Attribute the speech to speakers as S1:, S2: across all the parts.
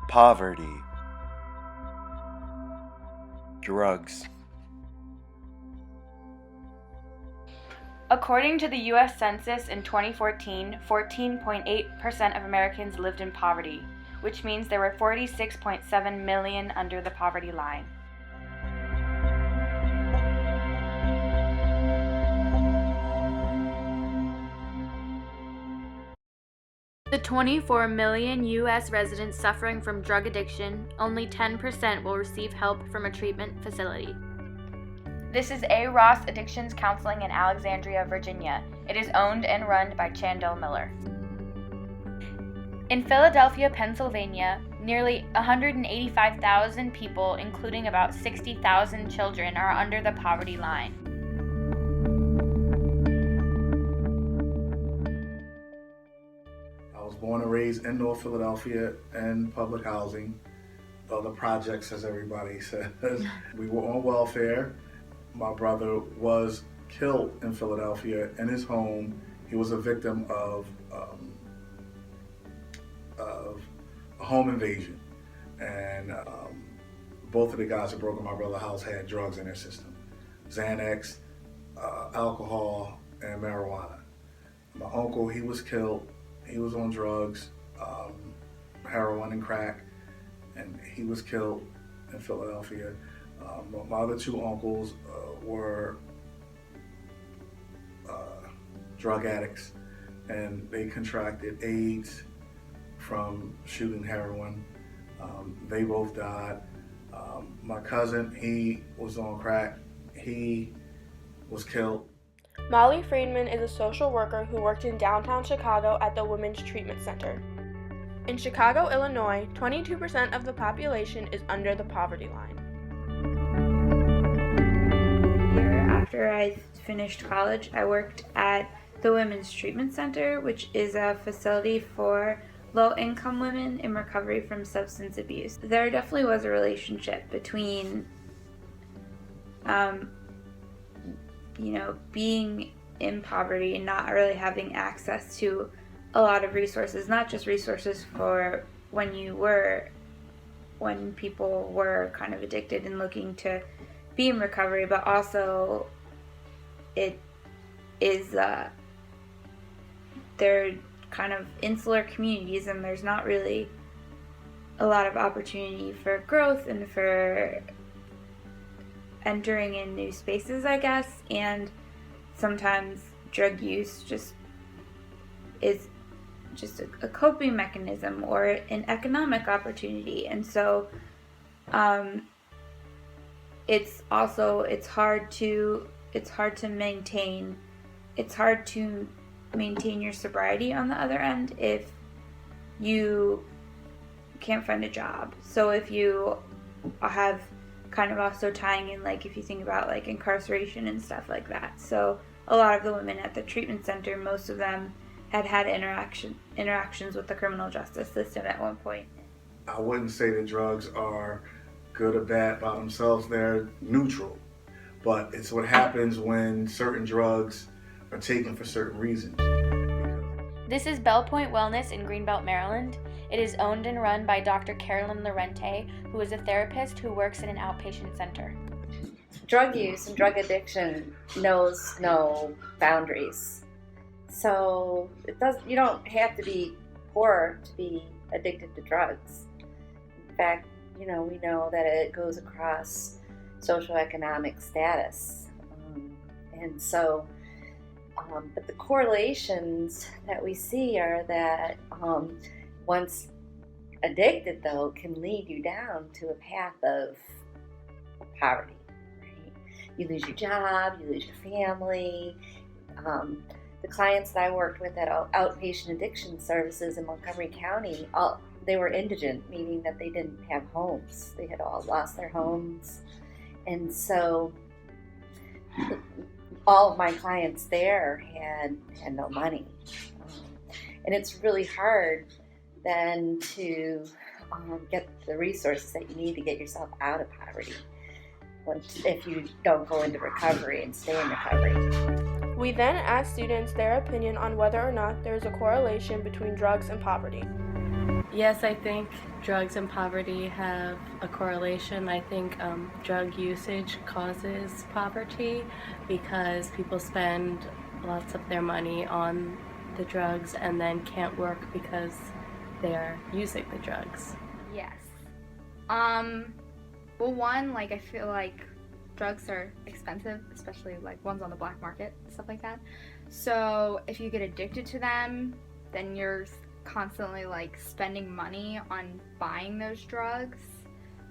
S1: Poverty. Drugs.
S2: According to the U.S. Census in 2014, 14.8% of Americans lived in poverty, which means there were 46.7 million under the poverty line. The 24 million U.S. residents suffering from drug addiction, only 10% will receive help from a treatment facility. This is A. Ross Addictions Counseling in Alexandria, Virginia. It is owned and run by Chandel Miller. In Philadelphia, Pennsylvania, nearly 185,000 people, including about 60,000 children, are under the poverty line.
S3: I was born and raised in North Philadelphia in public housing, the projects, as everybody says. We were on welfare. My brother was killed in Philadelphia in his home. He was a victim of a home invasion. And both of the guys that broke in my brother's house had drugs in their system. Xanax, alcohol, and marijuana. My uncle, he was killed. He was on drugs, heroin and crack, and he was killed in Philadelphia. My other two uncles were drug addicts, and they contracted AIDS from shooting heroin. They both died. My cousin, he was on crack. He was killed.
S4: Molly Friedman is a social worker who worked in downtown Chicago at the Women's Treatment Center. In Chicago, Illinois, 22% of the population is under the poverty line.
S5: After I finished college, I worked at the Women's Treatment Center, which is a facility for low-income women in recovery from substance abuse. There definitely was a relationship between being in poverty and not really having access to a lot of resources, not just resources for when people were kind of addicted and looking to be in recovery, but also it is they're kind of insular communities, and there's not really a lot of opportunity for growth and for entering in new spaces, I guess. And sometimes drug use is just a coping mechanism or an economic opportunity. And so it's hard to maintain your sobriety on the other end if you can't find a job. So if you have kind of also tying in, like, if you think about like incarceration and stuff like that. So a lot of the women at the treatment center, most of them had interactions with the criminal justice system at one point.
S3: I wouldn't say that drugs are good or bad by themselves. They're neutral. But it's what happens when certain drugs are taken for certain reasons.
S2: This is Bell Point Wellness in Greenbelt, Maryland. It is owned and run by Dr. Carolyn Lorente, who is a therapist who works in an outpatient center.
S6: Drug use and drug addiction knows no boundaries. So you don't have to be poor to be addicted to drugs. In fact, we know that it goes across socioeconomic status. And so, but the correlations that we see are that once addicted, though, can lead you down to a path of poverty. Right? You lose your job, you lose your family. The clients that I worked with at outpatient addiction services in Montgomery County, they were indigent, meaning that they didn't have homes. They had all lost their homes. And so all of my clients there had no money. And it's really hard then to get the resources that you need to get yourself out of poverty if you don't go into recovery and stay in recovery.
S4: We then ask students their opinion on whether or not there is a correlation between drugs and poverty.
S7: Yes, I think drugs and poverty have a correlation. I think drug usage causes poverty because people spend lots of their money on the drugs and then can't work because they're using the drugs.
S8: Yes. Well, one, like, I feel like drugs are expensive, especially like ones on the black market, stuff like that. So if you get addicted to them, then you're constantly like spending money on buying those drugs.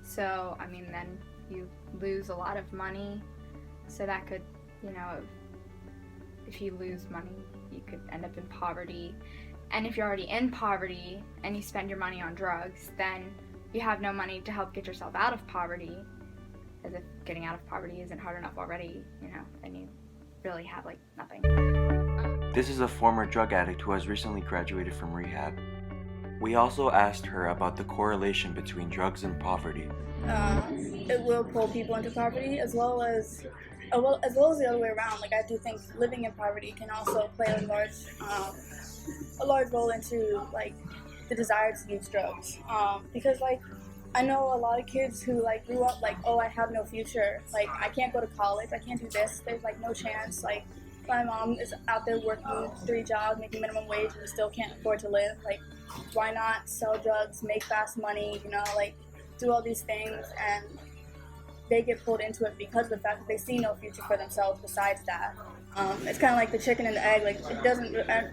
S8: So, I mean, then you lose a lot of money. So that could, you know, if you lose money, you could end up in poverty. And if you're already in poverty and you spend your money on drugs, then you have no money to help get yourself out of poverty. As if getting out of poverty isn't hard enough already, you know, then you really have like nothing.
S1: This is a former drug addict who has recently graduated from rehab. We also asked her about the correlation between drugs and poverty.
S9: It will pull people into poverty as well as the other way around. Like, I do think living in poverty can also play a large role into like the desire to use drugs. Because like I know a lot of kids who like grew up like, oh, I have no future. Like, I can't go to college. I can't do this. There's like no chance. Like, my mom is out there working 3 jobs, making minimum wage, and still can't afford to live. Like, why not sell drugs, make fast money, you know, like do all these things, and they get pulled into it because of the fact that they see no future for themselves besides that. It's kind of like the chicken and the egg. Like, it doesn't, I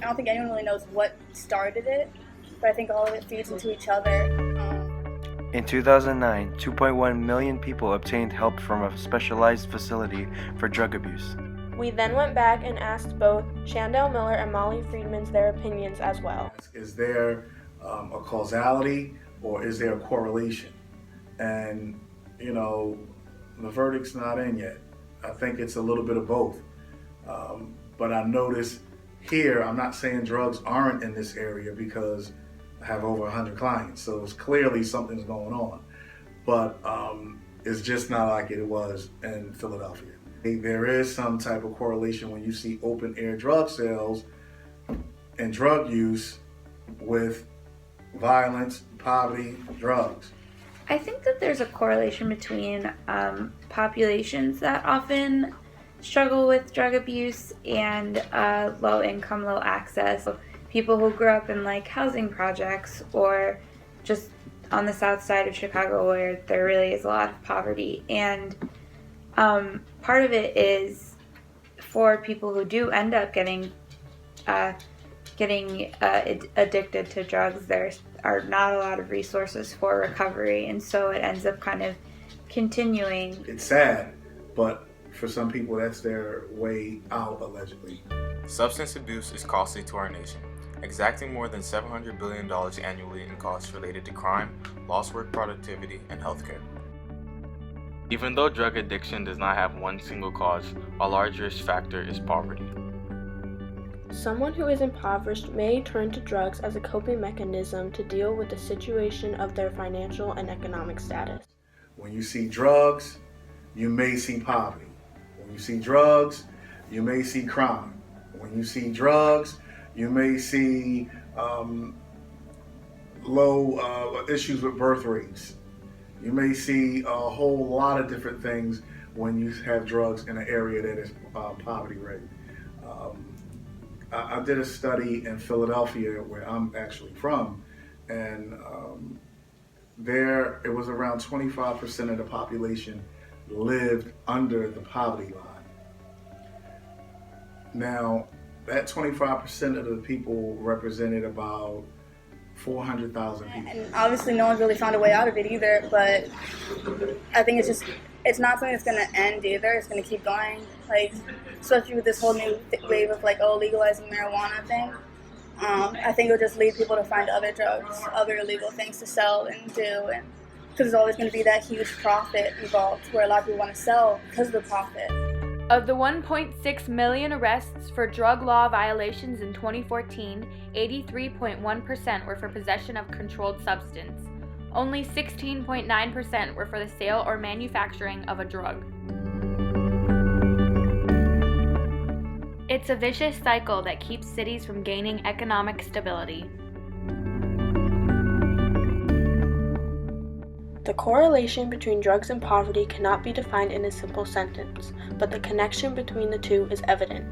S9: don't think anyone really knows what started it, but I think all of it feeds into each other.
S1: In 2009, 2.1 million people obtained help from a specialized facility for drug abuse.
S4: We then went back and asked both Chandel Miller and Molly Friedman their opinions as well.
S3: Is there a causality or is there a correlation? And, you know, the verdict's not in yet. I think it's a little bit of both. But I notice here, I'm not saying drugs aren't in this area because I have over 100 clients, so it's clearly something's going on. But it's just not like it was in Philadelphia. There is some type of correlation when you see open air drug sales and drug use with violence, poverty, drugs.
S5: I think that there's a correlation between populations that often struggle with drug abuse and low income, low access. People who grew up in like housing projects or just on the south side of Chicago where there really is a lot of poverty. And part of it is for people who do end up getting addicted to drugs, there are not a lot of resources for recovery, and so it ends up kind of continuing.
S3: It's sad, but for some people that's their way out, allegedly.
S10: Substance abuse is costly to our nation, exacting more than $700 billion annually in costs related to crime, lost work productivity, and healthcare. Even though drug addiction does not have one single cause, a large risk factor is poverty.
S4: Someone who is impoverished may turn to drugs as a coping mechanism to deal with the situation of their financial and economic status.
S3: When you see drugs, you may see poverty. When you see drugs, you may see crime. When you see drugs, you may see low issues with birth rates. You may see a whole lot of different things when you have drugs in an area that is poverty rate. I did a study in Philadelphia, where I'm actually from, and there it was around 25% of the population lived under the poverty line. Now, that 25% of the people represented about 400,000 people.
S9: And obviously no one's really found a way out of it either, but I think it's not something that's going to end either. It's going to keep going, like, especially with this whole new wave of like, legalizing marijuana thing. I think it'll just lead people to find other drugs, other illegal things to sell and do, and because there's always going to be that huge profit involved where a lot of people want to sell because of the profit.
S2: Of the 1.6 million arrests for drug law violations in 2014, 83.1% were for possession of controlled substance. Only 16.9% were for the sale or manufacturing of a drug. It's a vicious cycle that keeps cities from gaining economic stability.
S4: The correlation between drugs and poverty cannot be defined in a simple sentence, but the connection between the two is evident.